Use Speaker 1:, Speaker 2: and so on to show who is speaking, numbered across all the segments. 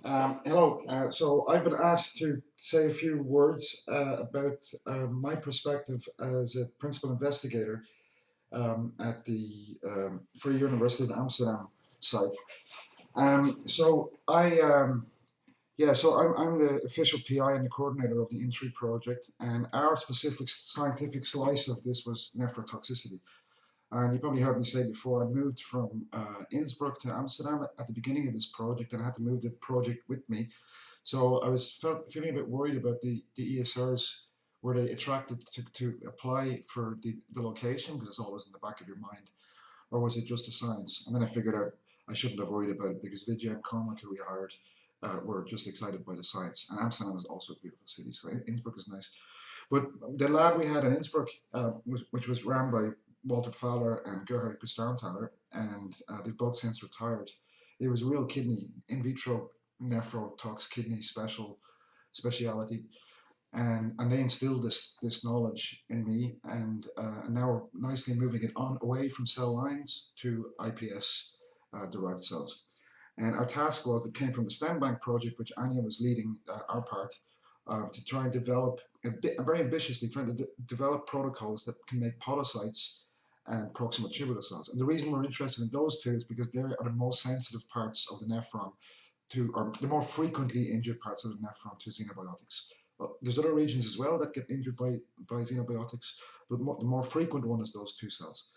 Speaker 1: Hello. So I've been asked to say a few words about my perspective as a principal investigator at the Vrije University of Amsterdam site. So I'm the official PI and the coordinator of the in3 project, and our specific scientific slice of this was nephrotoxicity. And you probably heard me say before, I moved from Innsbruck to Amsterdam at the beginning of this project, and I had to move the project with me. So I was feeling a bit worried about the ESRs. Were they attracted to apply for the location because it's always in the back of your mind, or was it just a science? And then I figured out I shouldn't have worried about it because Vidya and Cormac, who we hired, were just excited by the science. And Amsterdam is also a beautiful city, so Innsbruck is nice. But the lab we had in Innsbruck, which was run by Walter Fowler and Gerhard Gustanthaler, and they've both since retired. It was a real kidney in vitro nephrotox kidney speciality, and they instilled this knowledge in me, and now we're nicely moving it on away from cell lines to IPS derived cells. And our task was, it came from the stem bank project, which Anya was leading our part, to try and develop very ambitiously, trying to develop protocols that can make podocytes and proximal tubular cells. And the reason we're interested in those two is because they are the most sensitive parts of the nephron to, or the more frequently injured parts of the nephron to xenobiotics. Well, there's other regions as well that get injured by xenobiotics, but the more frequent one is those two cells.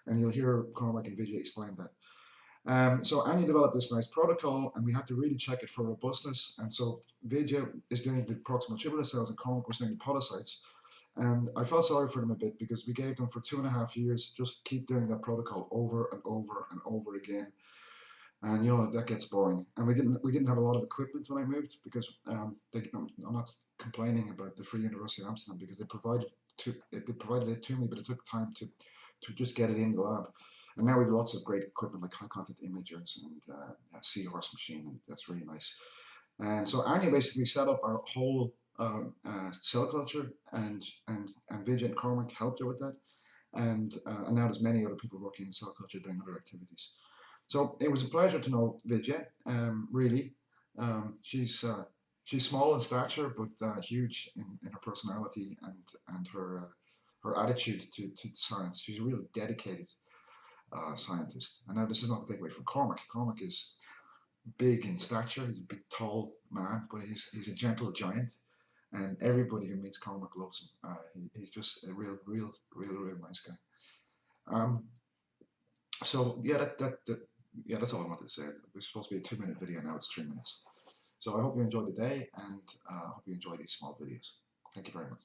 Speaker 1: And you'll hear Cormac and Vidya explain that. So Anya developed this nice protocol, and we had to really check it for robustness. And so Vidya is doing the proximal tubular cells, and Cormac was doing the podocytes. And I felt sorry for them a bit because we gave them for 2.5 years just keep doing that protocol over and over and over again. And you know that gets boring. And we didn't have a lot of equipment when I moved because I'm not complaining about the Free University of Amsterdam because they provided it to me, but it took time to just get it in the lab. And now we have lots of great equipment like high content imagers and a Seahorse machine, and that's really nice. And so Anya basically set up our whole cell culture, and Vidya and Cormac helped her with that. And now there's many other people working in cell culture doing other activities. So it was a pleasure to know Vidya. Really, she's small in stature, but huge in her personality and her attitude to science. She's a really dedicated scientist. And now this is not to take away from Cormac. Cormac is big in stature. He's a big, tall man, but he's a gentle giant. And everybody who meets Cormac loves him. He's just a real nice guy. Um, so yeah, that's all I wanted to say. It was supposed to be a 2-minute video, now it's 3 minutes. So I hope you enjoyed the day, and I hope you enjoy these small videos. Thank you very much.